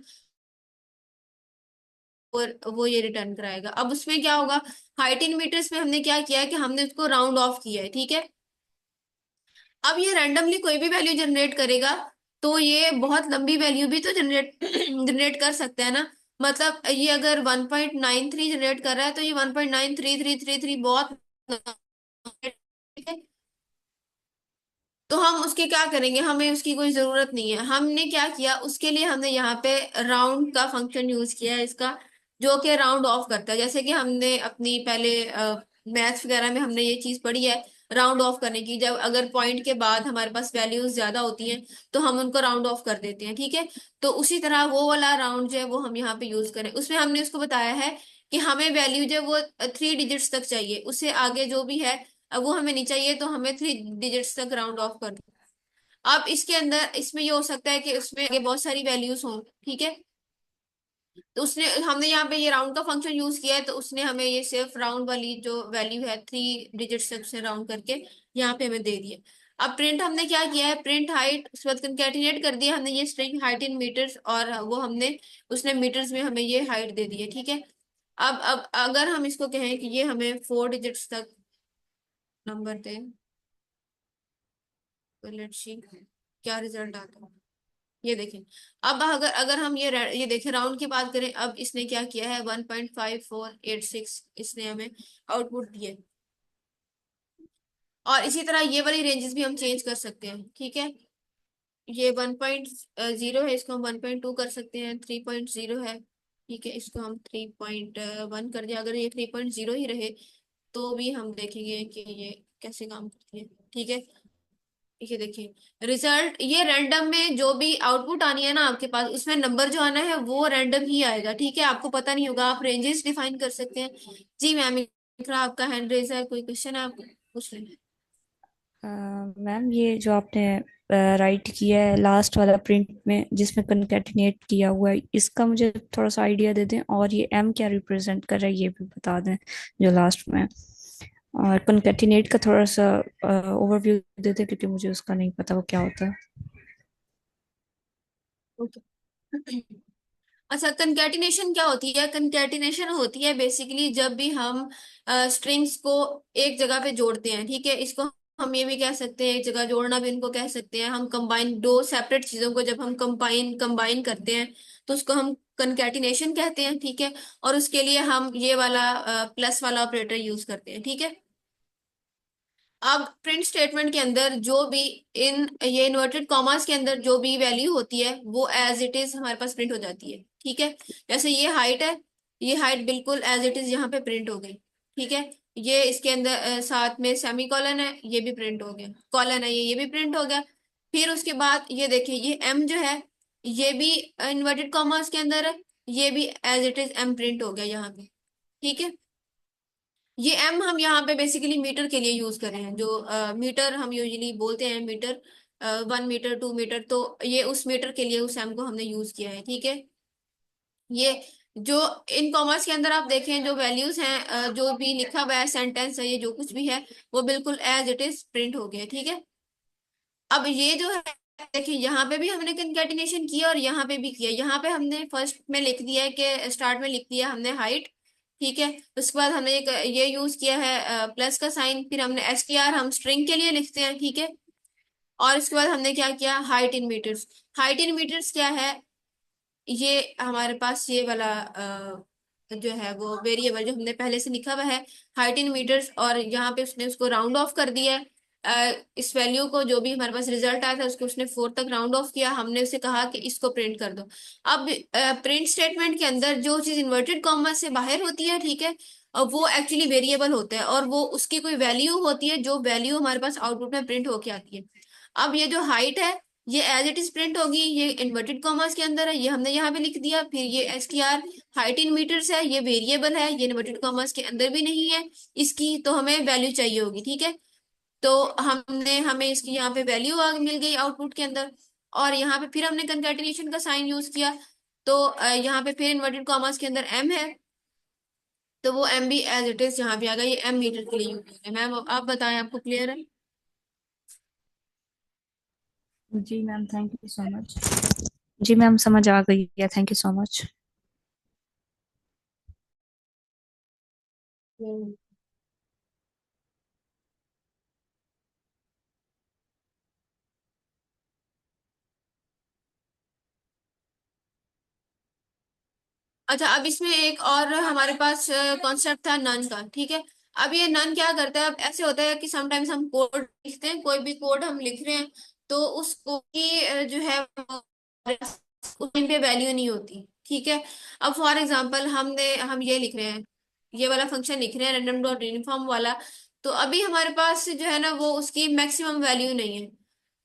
और वो ये रिटर्न कराएगा। अब उसमें क्या होगा, हाइट इन मीटर्स में हमने क्या किया है कि हमने उसको राउंड ऑफ किया है, ठीक है। अब ये रैंडमली कोई भी वैल्यू जनरेट करेगा तो ये बहुत लंबी वैल्यू भी तो जनरेट जनरेट कर सकता है ना। मतलब ये अगर 1.93 जनरेट कर रहा है तो ये 1.93333 बहुत, ठीक है। तो हम उसके क्या करेंगे, हमें उसकी कोई जरूरत नहीं है। हमने क्या किया उसके लिए, हमने यहाँ पे राउंड का फंक्शन यूज किया है इसका, जो कि राउंड ऑफ करता है। जैसे कि हमने अपनी पहले मैथ्स वगैरह में हमने ये चीज पढ़ी है राउंड ऑफ करने की, जब अगर पॉइंट के बाद हमारे पास वैल्यूज ज्यादा होती हैं तो हम उनको राउंड ऑफ कर देते हैं, ठीक है। तो उसी तरह वो वाला राउंड जो है वो हम यहाँ पे यूज करें, उसमें हमने उसको बताया है कि हमें वैल्यू जो है वो 3 डिजिट्स तक चाहिए, उससे आगे जो भी है अब वो हमें नहीं चाहिए, तो हमें 3 डिजिट्स तक राउंड ऑफ कर दो। अब इसके अंदर इसमें ये हो सकता है कि उसमें आगे बहुत सारी वैल्यूज हों, ठीक है। तो उसने हमने यहाँ पे ये राउंड का फंक्शन यूज किया है, तो उसने हमें ये सिर्फ राउंड वाली जो वैल्यू है 3 डिजिट्स तक से राउंड करके यहाँ पे हमें दे दिया। अब प्रिंट हमने क्या किया है, प्रिंट हाइट उसके बाद कंकैटिनेट कर दिया हमने ये स्ट्रिंग हाइट इन मीटर्स, और वो हमने उसने मीटर्स में हमें ये हाइट दे दी है, ठीक है। अब अगर हम इसको कहें कि ये हमें 4 डिजिट्स तक नंबर दे, तो लेट्स सी क्या रिजल्ट आता है। ये देखें, अब अगर अगर हम ये देखें राउंड की बात करें, अब इसने क्या किया है 1.5486 इसने हमें आउटपुट दिए। और इसी तरह ये वाली रेंजेस भी हम चेंज कर सकते हैं, ठीक है। ये 1.0 है, इसको हम 1.2 कर सकते हैं, 3.0 है, ठीक है, इसको हम 3.1 कर दिया। अगर ये 3.0 ही रहे तो भी हम देखेंगे कि ये कैसे काम करती है, ठीक है। ये देखिए रिजल्ट, ये रैंडम में जो भी आउटपुट आनी है ना आपके पास, उसमें नंबर जो आना है वो रैंडम ही आएगा, ठीक है। आपको पता नहीं होगा, आप रेंजेस डिफाइन कर सकते हैं। जी मैम, इकरा आपका हैंड रेज है, कोई क्वेश्चन है, आप पूछ रहे हैं। मैम ये जो आपने राइट किया है लास्ट वाला प्रिंट में जिसमें कनकेटिनेट किया हुआ है, इसका मुझे थोड़ा सा आइडिया दे दें, और ये एम क्या रिप्रेजेंट कर रहा है ये भी बता दें जो लास्ट में है। और कनकेटिनेट का थोड़ा सा ओवरव्यू दे दें क्योंकि मुझे उसका नहीं पता वो क्या होता है। ओके। अच्छा, कंकैटिनेशन क्या होती है, कंकैटिनेशन होती है बेसिकली जब भी हम स्ट्रिंग्स को एक जगह पे जोड़ते हैं, ठीक है। इसको हम ये भी कह सकते हैं, एक जगह जोड़ना भी इनको कह सकते हैं। हम कंबाइन दो सेपरेट चीजों को जब हम कंबाइन कंबाइन करते हैं तो उसको हम कंकैटिनेशन कहते हैं, ठीक है। और उसके लिए हम ये वाला प्लस वाला ऑपरेटर यूज करते हैं, ठीक है। अब प्रिंट स्टेटमेंट के अंदर जो भी इन ये इन्वर्टेड कॉमास के अंदर जो भी वैल्यू होती है वो एज इट इज हमारे पास प्रिंट हो जाती है, ठीक है। जैसे ये हाइट है, ये हाइट बिल्कुल एज इट इज यहाँ पे प्रिंट हो गई, ठीक है। ये इसके अंदर साथ में सेमी कॉलन है, ये भी प्रिंट हो गया, कॉलन है ये भी प्रिंट हो गया। फिर उसके बाद ये देखिए ये एम जो है ये भी इन्वर्टेड कॉमास के अंदर है, ये भी एज इट इज एम प्रिंट हो गया यहाँ पे, ठीक है। ये एम हम यहाँ पे बेसिकली मीटर के लिए यूज कर रहे हैं, जो मीटर हम यूजुअली बोलते हैं मीटर, 1 मीटर 2 मीटर, तो ये उस मीटर के लिए उस एम को हमने यूज किया है, ठीक है। ये जो इन कॉमर्स के अंदर आप देखें जो वैल्यूज हैं, जो भी लिखा हुआ है सेंटेंस है, ये जो कुछ भी है वो बिल्कुल एज इट इज प्रिंट हो गया, ठीक है। अब ये जो है देखिए यहाँ पे भी हमने कंकैटिनेशन किया और यहाँ पे भी किया। यहाँ पे हमने फर्स्ट में लिख दिया है कि स्टार्ट में लिख दिया हमने हाइट, ठीक है। उसके बाद हमने एक ये यूज किया है प्लस का साइन, फिर हमने str हम स्ट्रिंग के लिए लिखते हैं, ठीक है। और उसके बाद हमने क्या किया, height in meters. Height in meters क्या है, ये हमारे पास ये वाला जो है वो वेरिएबल जो हमने पहले से लिखा हुआ है, हाइट इन मीटर्स, और यहाँ पे उसने उसको राउंड ऑफ कर दिया है। इस वैल्यू को जो भी हमारे पास रिजल्ट आया था उसको उसने 4 तक राउंड ऑफ किया। हमने उसे कहा कि इसको प्रिंट कर दो। अब प्रिंट स्टेटमेंट के अंदर जो चीज इन्वर्टेड कॉमा से बाहर होती है, ठीक है, और वो एक्चुअली वेरिएबल होता है और वो उसकी कोई वैल्यू होती है जो वैल्यू हमारे पास आउटपुट में प्रिंट होके आती है। अब ये जो हाइट है ये एज इट इज प्रिंट होगी, ये इन्वर्टेड कॉमास के अंदर है, ये हमने यहाँ पे लिख दिया। फिर ये str हाइट इन मीटर्स है, ये वेरिएबल है, ये इन्वर्टेड कॉमास के अंदर भी नहीं है इसकी, तो हमें वैल्यू चाहिए होगी, ठीक है। तो हमने हमें इसकी यहाँ पे वैल्यू आ मिल गई आउटपुट के अंदर। और यहाँ पे फिर हमने कंकैटिनेशन का साइन यूज किया, तो यहाँ पे फिर इन्वर्टेड कॉमास के अंदर m है, तो वो m भी एज इट इज यहाँ पे आ गया। ये m मीटर के लिए यूज है। मैम आप बताएं, आपको क्लियर है? जी ma'am, thank you so much. जी मैम, समझ आ गई है, थैंक यू सो मच। हम्म। अच्छा, अब इसमें एक और हमारे पास कॉन्सेप्ट था नन का, ठीक है। अब ये नन क्या करता है, अब ऐसे होता है कि समटाइम्स हम कोड लिखते हैं, कोई भी कोड हम लिख रहे हैं, तो उस कोड की जो है वो उस टाइम पे वैल्यू नहीं होती, ठीक है। अब फॉर एग्जांपल हम ये लिख रहे हैं, ये वाला फंक्शन लिख रहे हैं रैंडम डॉट यूनिफॉर्म वाला, तो अभी हमारे पास जो है ना वो उसकी मैक्सिमम वैल्यू नहीं है।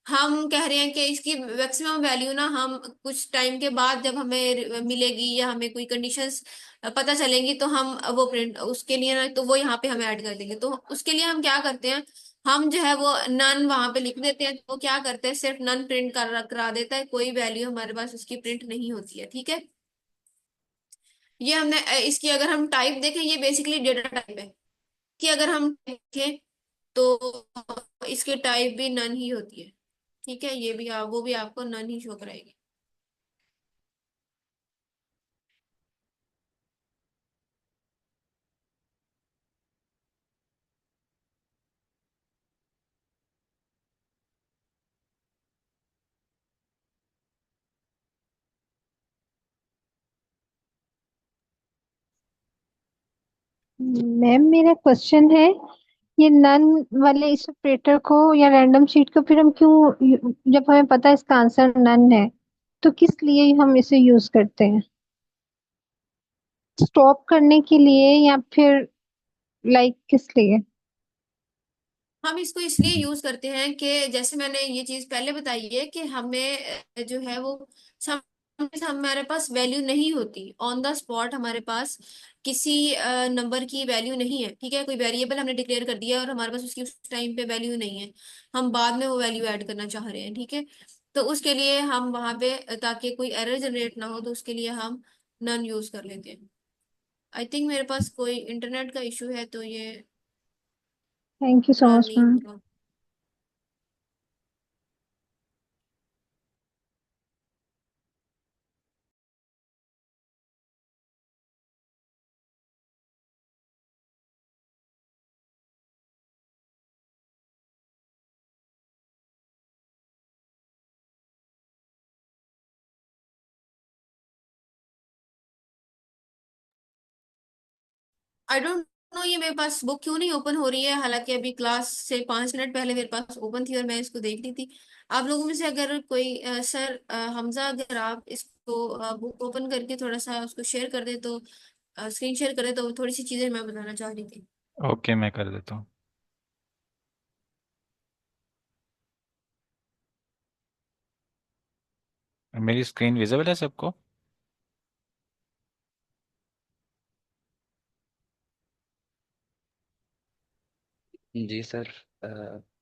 हम कह रहे हैं कि इसकी मैक्सिमम वैल्यू ना हम कुछ टाइम के बाद जब हमें मिलेगी या हमें कोई कंडीशंस पता चलेंगी तो हम वो प्रिंट उसके लिए ना, तो वो यहाँ पे हमें ऐड कर देंगे। तो उसके लिए हम क्या करते हैं, हम जो है वो नन वहां पे लिख देते हैं, तो वो क्या करते हैं सिर्फ नन प्रिंट करा देता है, कोई वैल्यू हमारे पास उसकी प्रिंट नहीं होती है, ठीक है। ये हमने इसकी अगर हम टाइप देखें, ये बेसिकली डेटा टाइप है कि अगर हम देखें तो इसकी टाइप भी नन ही होती है, ठीक है। ये भी वो भी आपको नन ही शो कराएगी। मैम मेरा क्वेश्चन है, ये नन वाले इस ऑपरेटर को या रैंडम शीट को फिर हम क्यों, जब हमें पता है इसका आंसर नन है, तो किस लिए हम इसे यूज करते हैं? स्टॉप करने के लिए या फिर लाइक किस लिए? हम इसको इसलिए यूज करते हैं कि जैसे मैंने ये चीज पहले बताई है कि हमें जो है वो हमारे पास वैल्यू नहीं होती ऑन द स्पॉट, हमारे पास किसी नंबर की वैल्यू नहीं है, ठीक है। कोई वेरिएबल हमने डिक्लेयर कर दिया और हमारे पास उसकी उस टाइम पे वैल्यू नहीं है, हम बाद में वो वैल्यू ऐड करना चाह रहे हैं, ठीक है। तो उसके लिए हम वहां पे ताकि कोई एरर जनरेट ना हो, तो उसके लिए हम नन यूज कर लेते हैं। आई थिंक मेरे पास कोई इंटरनेट का इशू है, तो ये thank you so run much नहीं मैम। हो रहा। आई डोंट नो ये मेरे पास बुक क्यों नहीं ओपन हो रही है, हालांकि अभी क्लास से 5 मिनट पहले मेरे पास ओपन थी और मैं इसको देख रही थी। आप लोगों में से अगर कोई सर हमजा, अगर आप इसको बुक ओपन करके थोड़ा सा उसको शेयर कर दे तो स्क्रीन शेयर कर दे, तो थोड़ी सी चीजें मैं बताना चाह रही थी। ओके, मैं कर देता हूँ। मेरी स्क्रीन विजिबल है सबको? जी सर,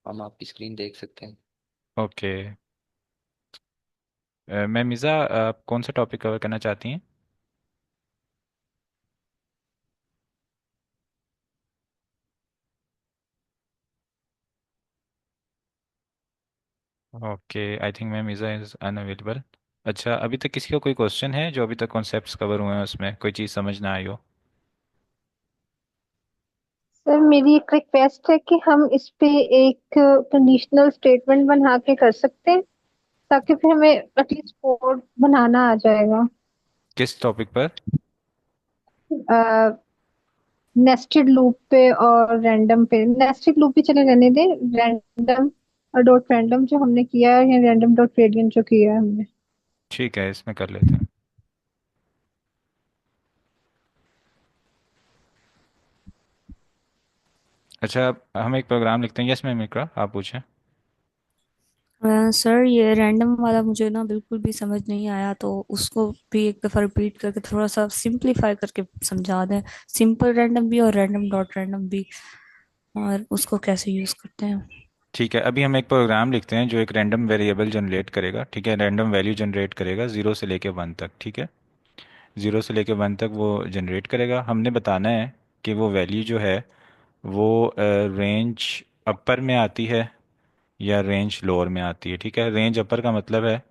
हम आपकी स्क्रीन देख सकते हैं। ओके। मैं मिज़ा, आप कौन सा टॉपिक कवर करना चाहती हैं? Okay, I think ma'am Iza is unavailable. अच्छा, अभी तक किसी का कोई क्वेश्चन है जो अभी तक कॉन्सेप्ट्स कवर हुए हैं उसमें कोई चीज़ समझ ना आई हो? सर मेरी एक रिक्वेस्ट है कि हम इस पे एक कंडीशनल स्टेटमेंट बना के कर सकते हैं, ताकि फिर हमें एटलीस्ट कोड बनाना आ जाएगा। किस टॉपिक पर? नेस्टेड लूप पे और रैंडम पे। नेस्टेड लूप भी चले रहने दें, रैंडम और डॉट रैंडम जो हमने किया है, या रैंडम डॉट रेडियन जो किया है हमने। ठीक है, इसमें कर लेते हैं। अच्छा, अब हम एक प्रोग्राम लिखते हैं। यस मैम, इकरा आप पूछें। सर ये रैंडम वाला मुझे ना बिल्कुल भी समझ नहीं आया, तो उसको भी एक दफा रिपीट करके थोड़ा सा सिंपलीफाई करके समझा दें। सिंपल रैंडम भी और रैंडम डॉट रैंडम भी, और उसको कैसे यूज करते हैं। ठीक है, अभी हम एक प्रोग्राम लिखते हैं जो एक रैंडम वेरिएबल जनरेट करेगा। ठीक है, रैंडम वैल्यू जनरेट करेगा 0 से लेके 1 तक। ठीक है, 0 से लेके 1 तक वो जनरेट करेगा। हमने बताना है कि वो वैल्यू जो है वो रेंज अपर में आती है या रेंज लोअर में आती है। ठीक है, रेंज अपर का मतलब है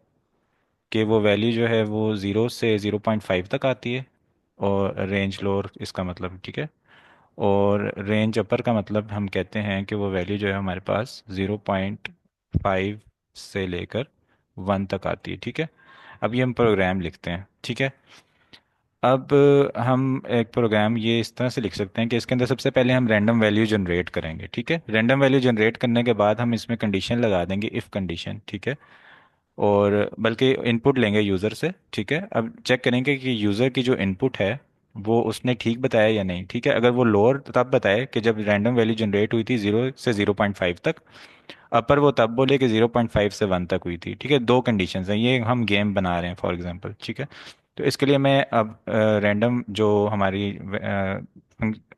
कि वो वैल्यू जो है वो 0 से 0.5 तक आती है, और रेंज लोअर इसका मतलब। ठीक है, और रेंज अपर का मतलब हम कहते हैं कि वो वैल्यू जो है हमारे पास 0.5 से लेकर 1 तक आती है। ठीक है, अब ये हम प्रोग्राम लिखते हैं। ठीक है, अब हम एक प्रोग्राम ये इस तरह से लिख सकते हैं कि इसके अंदर सबसे पहले हम रैंडम वैल्यू जनरेट करेंगे। ठीक है, रैंडम वैल्यू जनरेट करने के बाद हम इसमें कंडीशन लगा देंगे, इफ़ कंडीशन। ठीक है, और बल्कि इनपुट लेंगे यूज़र से। ठीक है, अब चेक करेंगे कि यूज़र की जो इनपुट है वो उसने ठीक बताया या नहीं। ठीक है, अगर वो लोअर तब बताए कि जब रैंडम वैल्यू जनरेट हुई थी 0 से 0.5 तक, अपर वो तब बोले कि 0.5 से 1 तक हुई थी। ठीक है, दो कंडीशंस हैं, ये हम गेम बना रहे हैं फॉर एग्जांपल। ठीक है, तो इसके लिए मैं अब रैंडम जो हमारी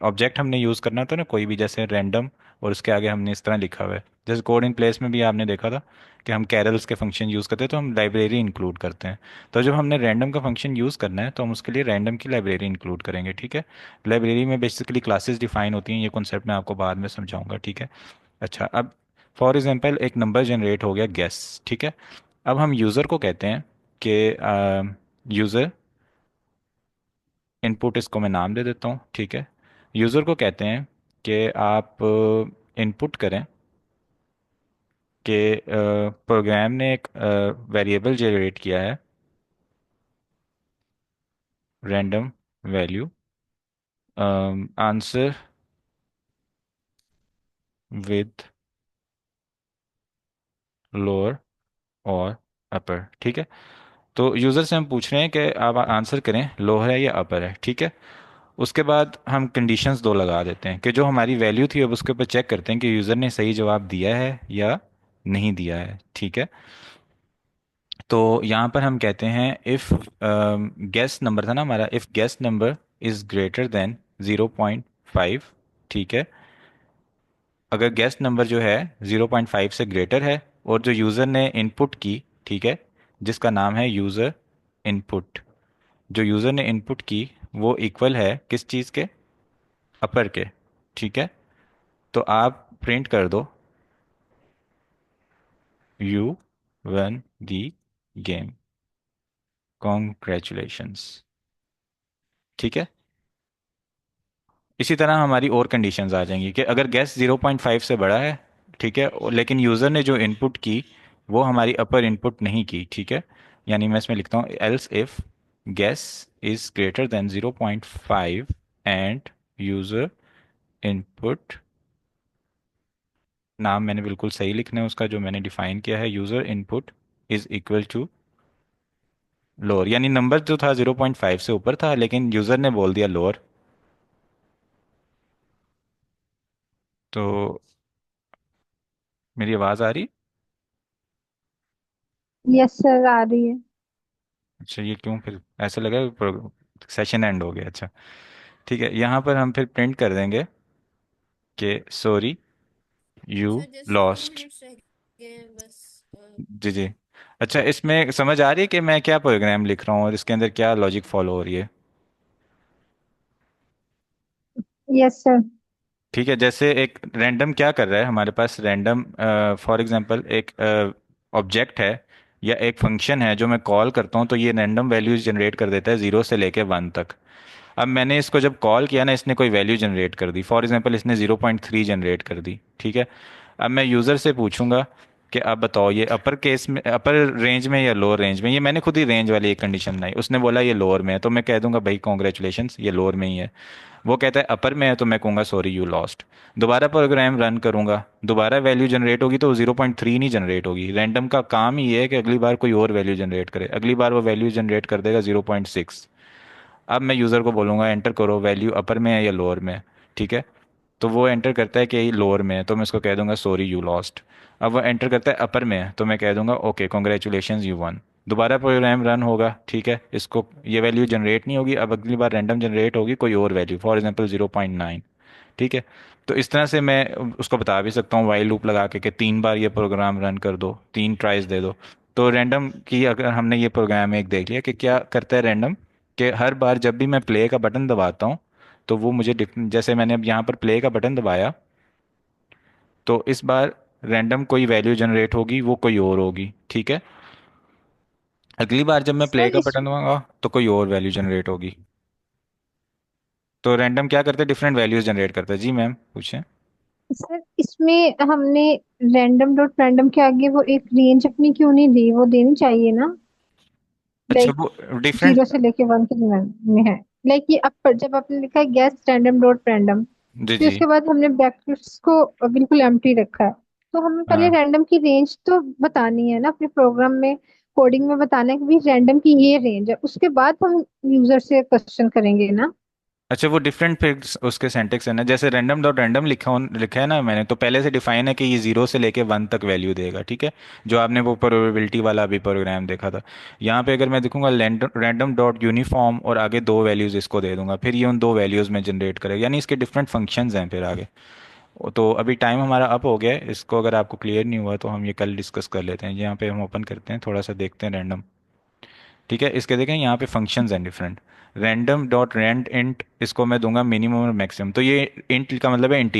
ऑब्जेक्ट हमने यूज़ करना था ना, कोई भी, जैसे रैंडम और उसके आगे हमने इस तरह लिखा हुआ है। जैसे कोड इन प्लेस में भी आपने देखा था कि हम कैरल्स के फंक्शन यूज़ करते हैं तो हम लाइब्रेरी इंक्लूड करते हैं। तो जब हमने रैंडम का फंक्शन यूज़ करना है तो हम उसके लिए रैंडम की लाइब्रेरी इंक्लूड करेंगे। ठीक है, लाइब्रेरी में बेसिकली क्लासेस डिफाइन होती हैं, ये कॉन्सेप्ट मैं आपको बाद में समझाऊंगा। ठीक है, अच्छा, अब फॉर एग्जांपल एक नंबर जनरेट हो गया गेस। ठीक है, अब हम यूज़र को कहते हैं कि यूज़र इनपुट, इसको मैं नाम दे देता हूँ। ठीक है, यूज़र को कहते हैं कि आप इनपुट करें कि प्रोग्राम ने एक वेरिएबल जनरेट किया है, random value, answer with lower और अपर। ठीक है, तो यूज़र से हम पूछ रहे हैं कि आप आंसर करें लोअर है या अपर है। ठीक है, उसके बाद हम कंडीशंस दो लगा देते हैं कि जो हमारी वैल्यू थी अब उसके ऊपर चेक करते हैं कि यूज़र ने सही जवाब दिया है या नहीं दिया है। ठीक है, तो यहाँ पर हम कहते हैं इफ़ गेस नंबर था ना हमारा, if guess number is greater than 0.5। ठीक है, अगर गेस नंबर जो है 0.5 से ग्रेटर है और जो यूज़र ने इनपुट की, ठीक है, जिसका नाम है यूज़र इनपुट, जो यूज़र ने इनपुट की वो इक्वल है किस चीज़ के? अपर के। ठीक है, तो आप प्रिंट कर दो you one the game, congratulations. ठीक है, इसी तरह हमारी और कंडीशंस आ जाएंगी कि अगर गैस 0.5 से बड़ा है, ठीक है, लेकिन यूज़र ने जो इनपुट की वो हमारी अपर इनपुट नहीं की। ठीक है, यानी मैं इसमें लिखता हूँ else if gas is greater than 0.5 end user input, नाम मैंने बिल्कुल सही लिखना है उसका जो मैंने डिफाइन किया है, user input is equal to lower, यानी नंबर जो था 0.5 से ऊपर था लेकिन यूज़र ने बोल दिया लोअर। तो मेरी आवाज़ आ रही? यस सर, आ रही है। अच्छा, ये क्यों फिर ऐसा लगा सेशन एंड हो गया? अच्छा, ठीक है, यहाँ पर हम फिर प्रिंट कर देंगे कि sorry you sir just 2 minutes lost. रह गए हैं बस। जी जी, अच्छा, इसमें समझ आ रही है कि मैं क्या प्रोग्राम लिख रहा हूँ और इसके अंदर क्या लॉजिक फॉलो हो रही है? Yes sir. ठीक है, जैसे एक रैंडम क्या कर रहा है हमारे पास, रैंडम फॉर एग्जांपल एक ऑब्जेक्ट है या एक फंक्शन है जो मैं कॉल करता हूँ, तो ये रैंडम वैल्यूज जनरेट कर देता है 0 से लेके 1 तक। अब मैंने इसको जब कॉल किया ना, इसने कोई वैल्यू जनरेट कर दी, फॉर एग्जांपल इसने 0.3 जनरेट कर दी, ठीक है। अब मैं यूज़र से पूछूंगा कि अब बताओ ये अपर केस में, अपर रेंज में या लोअर रेंज में। ये मैंने खुद ही रेंज वाली एक कंडीशन बनाई, उसने बोला ये लोअर में है, तो मैं कह दूंगा भाई कॉन्ग्रेचुलेशंस, ये लोअर में ही है। वो कहता है अपर में है, तो मैं कहूँगा सॉरी यू लॉस्ट। दोबारा प्रोग्राम रन करूंगा, दोबारा वैल्यू जनरेट होगी, तो 0.3 नहीं जनरेट होगी। रैंडम का काम ही ये है कि अगली बार कोई और वैल्यू जनरेट करे, अगली बार वो वैल्यू जनरेट कर देगा 0.6। अब मैं यूज़र को बोलूँगा एंटर करो वैल्यू अपर में है या लोअर में है, ठीक है। तो वो एंटर करता है कि ये लोअर में है, तो मैं उसको कह दूंगा सॉरी यू लॉस्ट। अब वो एंटर करता है अपर में है, तो मैं कह दूंगा ओके कॉन्ग्रेचुलेशन यू वन। दोबारा प्रोग्राम रन होगा, ठीक है, इसको ये वैल्यू जनरेट नहीं होगी, अब अगली बार रैंडम जनरेट होगी कोई और वैल्यू, फॉर एग्जांपल 0.9, ठीक है। तो इस तरह से मैं उसको बता भी सकता हूँ वाइल लूप लगा के कि 3 बार ये प्रोग्राम रन कर दो, 3 ट्राइज दे दो। तो रैंडम की अगर हमने ये प्रोग्राम एक देख लिया कि क्या करता है रैंडम, कि हर बार जब भी मैं प्ले का बटन दबाता हूँ, तो वो मुझे जैसे मैंने अब यहाँ पर प्ले का बटन दबाया, तो इस बार रैंडम कोई वैल्यू जनरेट होगी, वो कोई और होगी, ठीक है। अगली बार जब मैं प्ले सर का इस बटन दबाऊंगा तो कोई और वैल्यू जनरेट होगी। तो रैंडम क्या करते हैं, डिफरेंट वैल्यूज जनरेट करता है। जी मैम पूछें। सर इसमें हमने रैंडम डॉट रैंडम के आगे वो एक रेंज अपनी क्यों नहीं दी, वो देनी चाहिए ना। अच्छा लाइक वो डिफरेंट। 0 से लेके 1 के दरम्यान में है। लाइक ये अपर जब आपने लिखा है गेस्ट रैंडम डॉट रैंडम, जी फिर जी। उसके बाद हमने ब्रैकेट्स को बिल्कुल एम्प्टी रखा है। तो हमें पहले हाँ। रैंडम की रेंज तो बतानी है ना अपने प्रोग्राम में, कोडिंग में बताना है कि भी रैंडम की ये रेंज है, उसके बाद हम यूजर से क्वेश्चन करेंगे ना। अच्छा वो डिफरेंट फिर उसके सेंटेक्स है ना, जैसे रैंडम डॉट रैंडम लिखा है ना मैंने, तो पहले से डिफाइन है कि ये 0 से लेके 1 तक वैल्यू देगा, ठीक है। जो आपने वो प्रोबेबिलिटी वाला अभी प्रोग्राम देखा था, यहाँ पे अगर मैं देखूंगा रैंडम डॉट यूनिफॉर्म और आगे 2 वैल्यूज इसको दे दूंगा, फिर ये उन 2 वैल्यूज में जनरेट करेगा, यानी इसके डिफरेंट फंक्शंस हैं फिर आगे। तो अभी टाइम हमारा अप हो गया है, इसको अगर आपको क्लियर नहीं हुआ तो हम ये कल डिस्कस कर लेते हैं। यहाँ पे हम ओपन करते हैं, थोड़ा सा देखते हैं रैंडम, ठीक है। इसके देखें यहाँ पे फंक्शंस हैं different. Random dot rand int, इसको मैं दूंगा मिनिमम और मैक्सिमम, तो ये इंट का मतलब है इंटीजर।